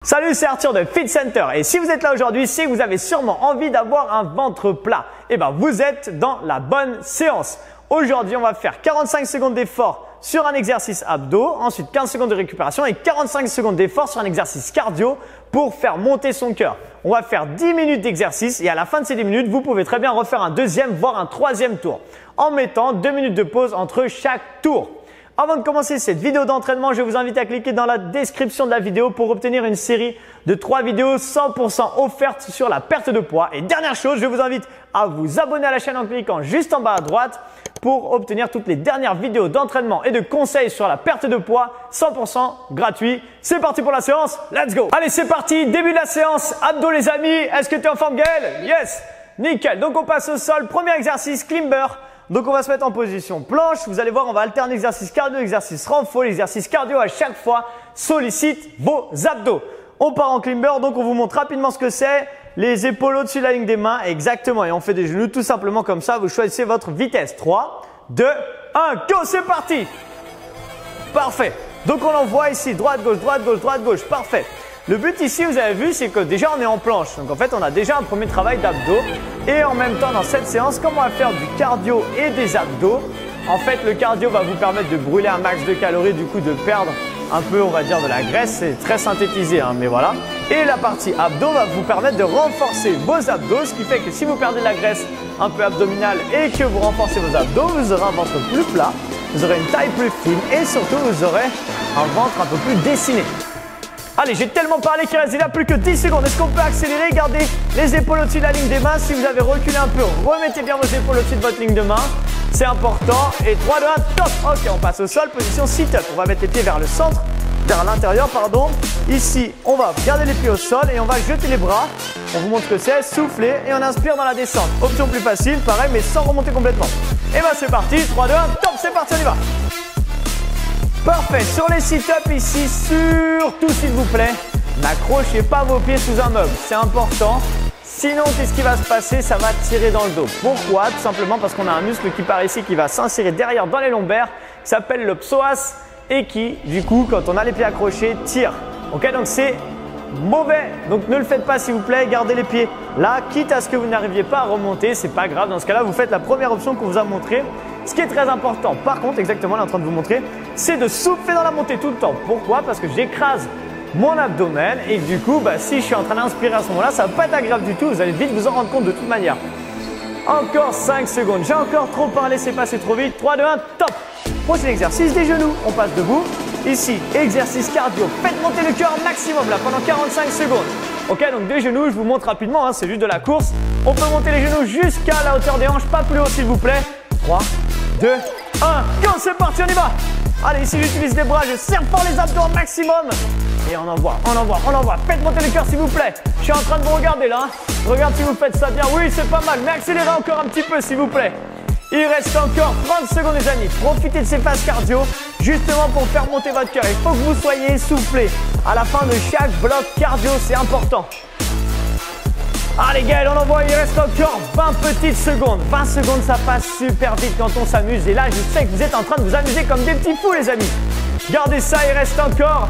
Salut, c'est Arthur de Fit Center et si vous êtes là aujourd'hui, c'est que vous avez sûrement envie d'avoir un ventre plat. Et ben vous êtes dans la bonne séance. Aujourd'hui, on va faire 45 secondes d'effort sur un exercice abdos, ensuite 15 secondes de récupération et 45 secondes d'effort sur un exercice cardio pour faire monter son cœur. On va faire 10 minutes d'exercice et à la fin de ces 10 minutes, vous pouvez très bien refaire un deuxième voire un troisième tour en mettant 2 minutes de pause entre chaque tour. Avant de commencer cette vidéo d'entraînement, je vous invite à cliquer dans la description de la vidéo pour obtenir une série de 3 vidéos 100% offertes sur la perte de poids. Et dernière chose, je vous invite à vous abonner à la chaîne en cliquant juste en bas à droite pour obtenir toutes les dernières vidéos d'entraînement et de conseils sur la perte de poids 100% gratuit. C'est parti pour la séance, let's go! Allez, c'est parti, début de la séance, abdos les amis. Est-ce que tu es en forme Gaël? Yes! Nickel, donc on passe au sol, premier exercice, climber. Donc on va se mettre en position planche, vous allez voir on va alterner exercice cardio, exercice renfort, l'exercice cardio à chaque fois sollicite vos abdos. On part en climber, donc on vous montre rapidement ce que c'est, les épaules au-dessus de la ligne des mains, exactement, et on fait des genoux tout simplement comme ça, vous choisissez votre vitesse, 3, 2, 1, go, c'est parti. Parfait, donc on envoie ici, droite, gauche, droite, gauche, droite, gauche, parfait. Le but ici, vous avez vu, c'est que déjà on est en planche. Donc en fait, on a déjà un premier travail d'abdos. Et en même temps, dans cette séance, comme on va faire du cardio et des abdos, en fait, le cardio va vous permettre de brûler un max de calories, du coup de perdre un peu, on va dire, de la graisse. C'est très synthétisé, hein, mais voilà. Et la partie abdos va vous permettre de renforcer vos abdos, ce qui fait que si vous perdez de la graisse un peu abdominale et que vous renforcez vos abdos, vous aurez un ventre plus plat, vous aurez une taille plus fine et surtout, vous aurez un ventre un peu plus dessiné. Allez, j'ai tellement parlé qu'il reste déjà plus que 10 secondes. Est-ce qu'on peut accélérer? Gardez les épaules au-dessus de la ligne des mains. Si vous avez reculé un peu, remettez bien vos épaules au-dessus de votre ligne de main. C'est important. Et 3, 2, 1, top. Ok, on passe au sol, position sit-up. On va mettre les pieds vers le centre, vers l'intérieur, pardon. Ici, on va garder les pieds au sol et on va jeter les bras. On vous montre ce que c'est, souffler et on inspire dans la descente. Option plus facile, pareil, mais sans remonter complètement. Et ben c'est parti, 3, 2, 1, top, c'est parti, on y va. Parfait, sur les sit-ups ici, surtout s'il vous plaît, n'accrochez pas vos pieds sous un meuble, c'est important. Sinon, qu'est-ce qui va se passer? Ça va tirer dans le dos. Pourquoi? Tout simplement parce qu'on a un muscle qui part ici, qui va s'insérer derrière dans les lombaires, qui s'appelle le psoas et qui, du coup, quand on a les pieds accrochés, tire. Ok, donc c'est mauvais. Donc ne le faites pas s'il vous plaît, gardez les pieds là, quitte à ce que vous n'arriviez pas à remonter, c'est pas grave. Dans ce cas-là, vous faites la première option qu'on vous a montrée. Ce qui est très important, par contre, exactement, elle est en train de vous montrer, c'est de souffler dans la montée tout le temps. Pourquoi? Parce que j'écrase mon abdomen et du coup, si je suis en train d'inspirer à ce moment-là, ça va pas être agréable du tout. Vous allez vite vous en rendre compte de toute manière. Encore 5 secondes. J'ai encore trop parlé, c'est passé trop vite. 3, 2, 1, top. Prochain exercice des genoux. On passe debout. Ici, exercice cardio. Faites monter le cœur maximum là pendant 45 secondes. Ok, donc des genoux, je vous montre rapidement, hein, c'est juste de la course. On peut monter les genoux jusqu'à la hauteur des hanches, pas plus haut s'il vous plaît. 3, 2, 1, go, c'est parti, on y va. Allez, ici j'utilise les bras, je serre fort les abdos au maximum. Et on envoie, on envoie, on envoie. Faites monter le cœur s'il vous plaît. Je suis en train de vous regarder là. Je regarde si vous faites ça bien. Oui, c'est pas mal, mais accélérez encore un petit peu s'il vous plaît. Il reste encore 30 secondes les amis. Profitez de ces phases cardio justement pour faire monter votre cœur. Il faut que vous soyez essoufflé à la fin de chaque bloc cardio, c'est important. Allez Gaël, on envoie, il reste encore 20 petites secondes. 20 secondes, ça passe super vite quand on s'amuse. Et là, je sais que vous êtes en train de vous amuser comme des petits fous les amis. Gardez ça, il reste encore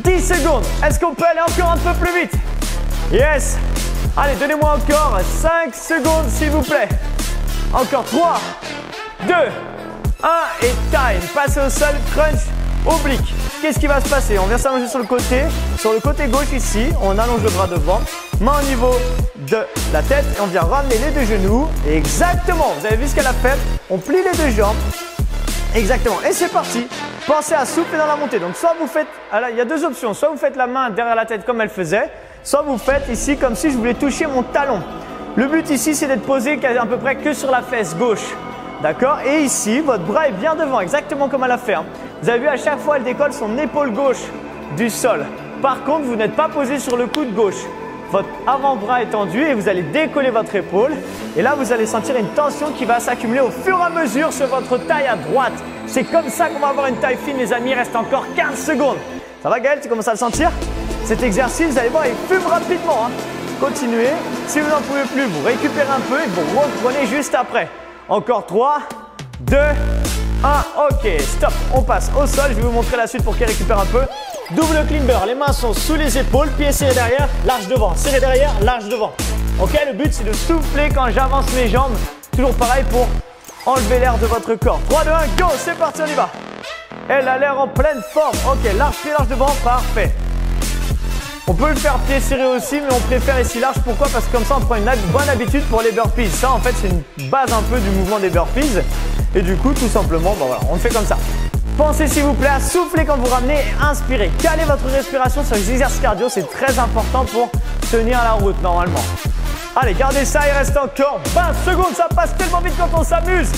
10 secondes. Est-ce qu'on peut aller encore un peu plus vite? Yes. Allez, donnez-moi encore 5 secondes s'il vous plaît. Encore 3, 2, 1 et time. Passez au sol, crunch, oblique. Qu'est-ce qui va se passer? On vient s'allonger sur le côté gauche ici. On allonge le bras devant, main au niveau de la tête et on vient ramener les deux genoux. Exactement, vous avez vu ce qu'elle a fait? On plie les deux jambes. Exactement, et c'est parti. Pensez à souffler dans la montée. Donc soit vous faites, il y a deux options. Soit vous faites la main derrière la tête comme elle faisait, soit vous faites ici comme si je voulais toucher mon talon. Le but ici, c'est d'être posé à peu près que sur la fesse gauche. D'accord? Et ici, votre bras est bien devant, exactement comme elle a fait. Hein. Vous avez vu, à chaque fois, elle décolle son épaule gauche du sol. Par contre, vous n'êtes pas posé sur le coude gauche. Votre avant-bras est tendu et vous allez décoller votre épaule. Et là, vous allez sentir une tension qui va s'accumuler au fur et à mesure sur votre taille à droite. C'est comme ça qu'on va avoir une taille fine, les amis. Il reste encore 15 secondes. Ça va, Gaël? Tu commences à le sentir? Cet exercice, vous allez voir, il fume rapidement. Hein. Continuez. Si vous n'en pouvez plus, vous récupérez un peu et vous reprenez juste après. Encore 3, 2, 1. Ok, stop. On passe au sol. Je vais vous montrer la suite pour qu'il récupère un peu. double climber. Les mains sont sous les épaules, pieds serrés derrière, large devant. Serré derrière, large devant. Ok, le but c'est de souffler quand j'avance mes jambes. Toujours pareil pour enlever l'air de votre corps. 3, 2, 1, go, c'est parti, on y va. Elle a l'air en pleine forme. Ok, large pied, large devant, parfait. On peut le faire pied serré aussi, mais on préfère ici large. Pourquoi? Parce que comme ça, on prend une bonne habitude pour les burpees. Ça, en fait, c'est une base un peu du mouvement des burpees. Et du coup, tout simplement, bon, voilà, on le fait comme ça. Pensez, s'il vous plaît, à souffler quand vous ramenez et inspirez. Calez votre respiration sur les exercices cardio. C'est très important pour tenir la route, normalement. Allez, gardez ça. Il reste encore 20 secondes. Ça passe tellement vite quand on s'amuse.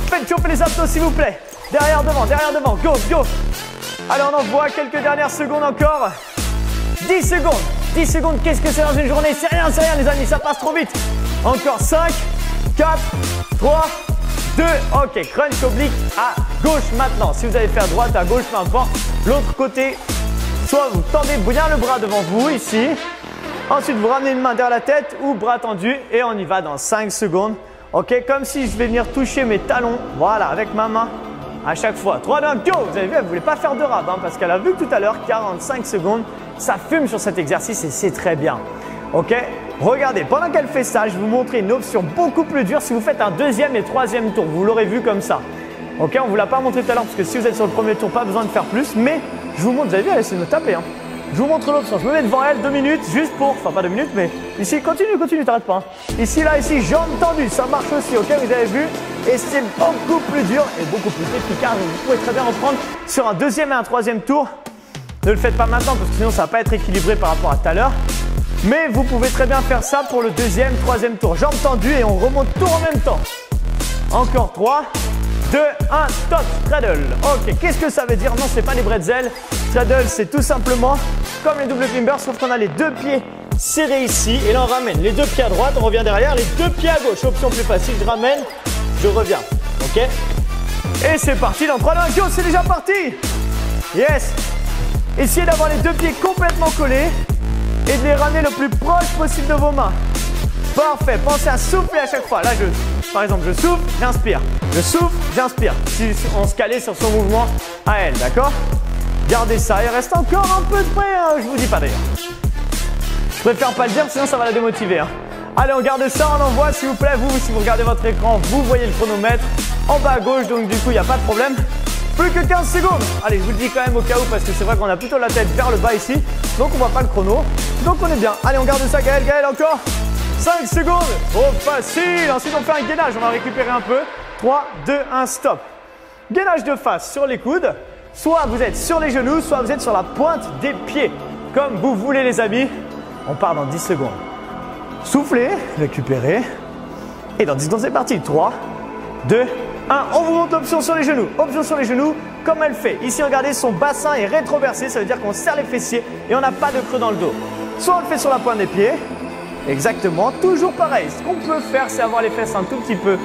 Faites chauffer les abdos, s'il vous plaît. Derrière, devant. Go, go. Allez, on envoie quelques dernières secondes encore. 10 secondes. 10 secondes, qu'est-ce que c'est dans une journée? C'est rien, les amis, ça passe trop vite. Encore 5, 4, 3, 2. Ok, crunch oblique à gauche maintenant. Si vous allez faire droite, à gauche, peu importe. L'autre côté, soit vous tendez bien le bras devant vous, ici. Ensuite, vous ramenez une main derrière la tête ou bras tendu. Et on y va dans 5 secondes. Ok, comme si je vais venir toucher mes talons. Voilà, avec ma main à chaque fois. 3, 2, 1, go. Vous avez vu, elle ne voulait pas faire de rab, hein, parce qu'elle a vu que tout à l'heure, 45 secondes. Ça fume sur cet exercice et c'est très bien. Ok? Regardez, pendant qu'elle fait ça, je vais vous montrer une option beaucoup plus dure si vous faites un deuxième et troisième tour. Vous l'aurez vu comme ça. Ok? On ne vous l'a pas montré tout à l'heure parce que si vous êtes sur le premier tour, pas besoin de faire plus. Mais je vous montre, vous avez vu, elle essaie de me taper. Hein. Je vous montre l'option. Je me mets devant elle 2 minutes juste pour. Enfin, pas 2 minutes, mais ici, continue, t'arrêtes pas. Hein. Ici, là, ici, jambes tendues. Ça marche aussi. Ok? Vous avez vu? Et c'est beaucoup plus dur et beaucoup plus efficace. Donc, vous pouvez très bien reprendre sur un deuxième et un troisième tour. Ne le faites pas maintenant parce que sinon ça ne va pas être équilibré par rapport à tout à l'heure. Mais vous pouvez très bien faire ça pour le deuxième, troisième tour. Jambes tendues et on remonte tout en même temps. Encore 3, 2, 1, stop, straddle. Ok, qu'est-ce que ça veut dire? Non, ce n'est pas les bretzels. Straddle, c'est tout simplement comme les double climbers, sauf qu'on a les deux pieds serrés ici. Et là, on ramène les deux pieds à droite, on revient derrière, les deux pieds à gauche. Option plus facile, je ramène, je reviens. Ok? Et c'est parti dans 3, 2, 1, go, c'est déjà parti. Yes. Essayez d'avoir les deux pieds complètement collés et de les ramener le plus proche possible de vos mains. Parfait. Pensez à souffler à chaque fois. Là, par exemple, je souffle, j'inspire. Je souffle, j'inspire. Si on se calait sur son mouvement à elle, d'accord? Gardez ça. Il reste encore un peu de près. Hein. Je vous dis pas d'ailleurs. Je préfère pas le dire, sinon ça va la démotiver. Hein. Allez, on garde ça, on envoie, s'il vous plaît. Vous, si vous regardez votre écran, vous voyez le chronomètre en bas à gauche, donc du coup, il n'y a pas de problème. Plus que 15 secondes. Allez, je vous le dis quand même au cas où parce que c'est vrai qu'on a plutôt la tête vers le bas ici. Donc on voit pas le chrono. Donc on est bien. Allez, on garde ça, Gaël, encore 5 secondes. Oh, facile. Ensuite, on fait un gainage. On va récupérer un peu. 3, 2, 1, stop. Gainage de face sur les coudes. Soit vous êtes sur les genoux, soit vous êtes sur la pointe des pieds. Comme vous voulez, les amis. On part dans 10 secondes. Soufflez, récupérez. Et dans 10 secondes, c'est parti. 3, 2, 1, on vous montre l'option sur les genoux. Option sur les genoux, comme elle fait. Ici, regardez, son bassin est rétroversé. Ça veut dire qu'on serre les fessiers et on n'a pas de creux dans le dos. Soit on le fait sur la pointe des pieds. Exactement, toujours pareil. Ce qu'on peut faire, c'est avoir les fesses un tout petit peu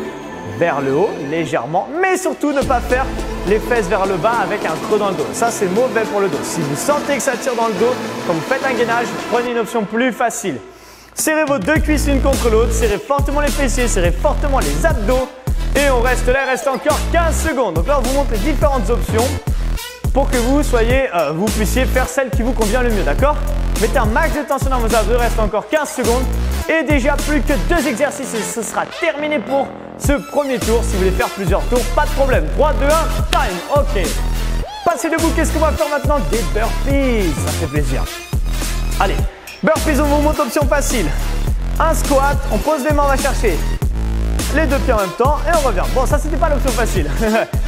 vers le haut, légèrement. Mais surtout, ne pas faire les fesses vers le bas avec un creux dans le dos. Ça, c'est mauvais pour le dos. Si vous sentez que ça tire dans le dos, quand vous faites un gainage, prenez une option plus facile. Serrez vos deux cuisses l'une contre l'autre. Serrez fortement les fessiers, serrez fortement les abdos. Et on reste là, il reste encore 15 secondes. Donc là, on vous montre les différentes options pour que vous puissiez faire celle qui vous convient le mieux, d'accord? Mettez un max de tension dans vos abdos, il reste encore 15 secondes. Et déjà plus que 2 exercices et ce sera terminé pour ce premier tour. Si vous voulez faire plusieurs tours, pas de problème. 3, 2, 1, time. Ok. Passez debout, qu'est-ce qu'on va faire maintenant? Des burpees, ça fait plaisir. Allez, burpees, on vous montre option facile. Un squat, on pose les mains, on va chercher les deux pieds en même temps et on revient. Bon, ça c'était pas l'option facile.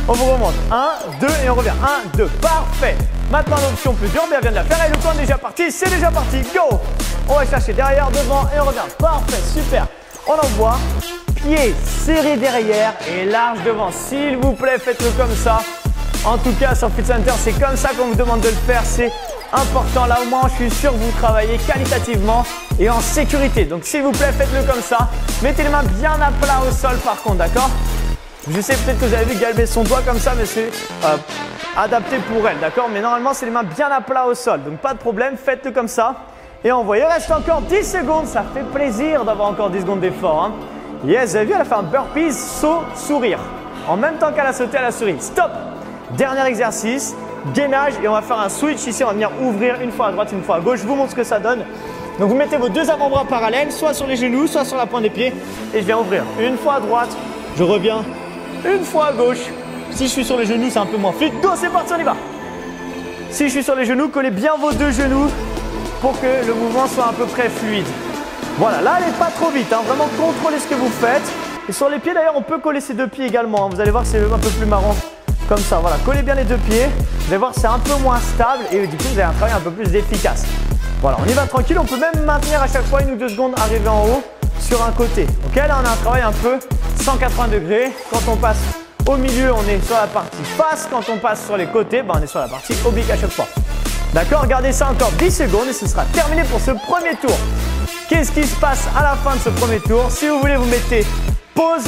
On vous remonte. 1, 2 et on revient. 1, 2. Parfait. Maintenant l'option plus dure, mais elle vient de la faire et le temps est déjà parti. C'est déjà parti. Go. On va chercher derrière, devant et on revient. Parfait. Super. On envoie. Pieds serrés derrière et large devant. S'il vous plaît, faites-le comme ça. En tout cas, sur Fit Center, c'est comme ça qu'on vous demande de le faire. C'est important. Là, au moins, je suis sûr que vous travaillez qualitativement et en sécurité. Donc, s'il vous plaît, faites-le comme ça. Mettez les mains bien à plat au sol, par contre, d'accord? Je sais peut-être que vous avez vu qu'elle baisse son doigt comme ça, mais c'est adapté pour elle, d'accord? Mais normalement, c'est les mains bien à plat au sol. Donc, pas de problème. Faites-le comme ça. Et envoyez. Il reste encore 10 secondes. Ça fait plaisir d'avoir encore 10 secondes d'effort. Hein. Yes, vous avez vu, elle a fait un burpees, saut, sourire. En même temps qu'elle a sauté, elle a souri. Stop! Dernier exercice. gainage et on va faire un switch ici. On va venir ouvrir une fois à droite, une fois à gauche. Je vous montre ce que ça donne. Donc vous mettez vos deux avant-bras parallèles, soit sur les genoux, soit sur la pointe des pieds. Et je viens ouvrir une fois à droite, je reviens une fois à gauche. Si je suis sur les genoux, c'est un peu moins fluide. Go, c'est parti, on y va. Si je suis sur les genoux, collez bien vos deux genoux pour que le mouvement soit à peu près fluide. Voilà, là, allez pas trop vite, hein. Vraiment contrôlez ce que vous faites. Et sur les pieds, d'ailleurs, on peut coller ses deux pieds également, hein. Vous allez voir que c'est un peu plus marrant comme ça. Voilà, collez bien les deux pieds. Vous allez voir que c'est un peu moins stable et du coup, vous avez un travail un peu plus efficace. Voilà, on y va tranquille. On peut même maintenir à chaque fois 1 ou 2 secondes arriver en haut sur un côté. Ok, là, on a un travail un peu 180 degrés. Quand on passe au milieu, on est sur la partie face. Quand on passe sur les côtés, on est sur la partie oblique à chaque fois. D'accord, regardez ça encore 10 secondes et ce sera terminé pour ce premier tour. Qu'est-ce qui se passe à la fin de ce premier tour? Si vous voulez, vous mettez pause,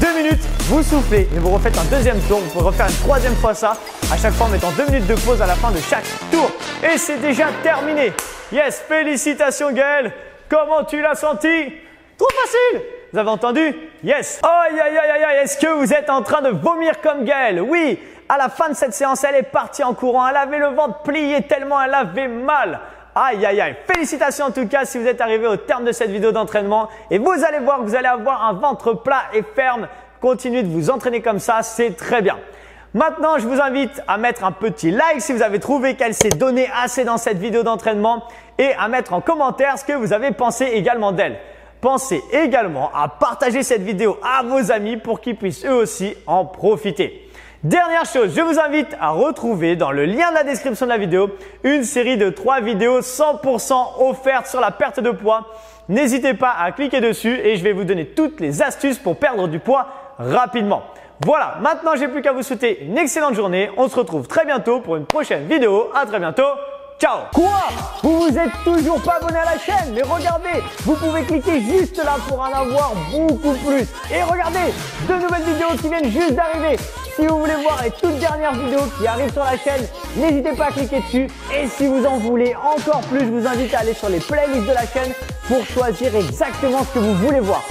2 minutes, vous soufflez et vous refaites un deuxième tour. Vous pouvez refaire une troisième fois ça, à chaque fois en mettant 2 minutes de pause à la fin de chaque tour. Et c'est déjà terminé. Yes, félicitations Gaël. Comment tu l'as senti? Trop facile. Vous avez entendu? Yes. Aïe, aïe, aïe, aïe, est-ce que vous êtes en train de vomir comme Gaël? Oui. À la fin de cette séance, elle est partie en courant. Elle avait le ventre plié tellement elle avait mal. Aïe, aïe, aïe. Félicitations en tout cas si vous êtes arrivé au terme de cette vidéo d'entraînement. Et vous allez voir que vous allez avoir un ventre plat et ferme. Continuez de vous entraîner comme ça, c'est très bien. Maintenant, je vous invite à mettre un petit like si vous avez trouvé qu'elle s'est donnée assez dans cette vidéo d'entraînement et à mettre en commentaire ce que vous avez pensé également d'elle. Pensez également à partager cette vidéo à vos amis pour qu'ils puissent eux aussi en profiter. Dernière chose, je vous invite à retrouver dans le lien de la description de la vidéo une série de 3 vidéos 100% offertes sur la perte de poids. N'hésitez pas à cliquer dessus et je vais vous donner toutes les astuces pour perdre du poids rapidement. Voilà, maintenant j'ai plus qu'à vous souhaiter une excellente journée. On se retrouve très bientôt pour une prochaine vidéo. À très bientôt. Ciao! Quoi? Vous vous êtes toujours pas abonné à la chaîne? Mais regardez, vous pouvez cliquer juste là pour en avoir beaucoup plus. Et regardez, 2 nouvelles vidéos qui viennent juste d'arriver. Si vous voulez voir les toutes dernières vidéos qui arrivent sur la chaîne, n'hésitez pas à cliquer dessus. Et si vous en voulez encore plus, je vous invite à aller sur les playlists de la chaîne pour choisir exactement ce que vous voulez voir.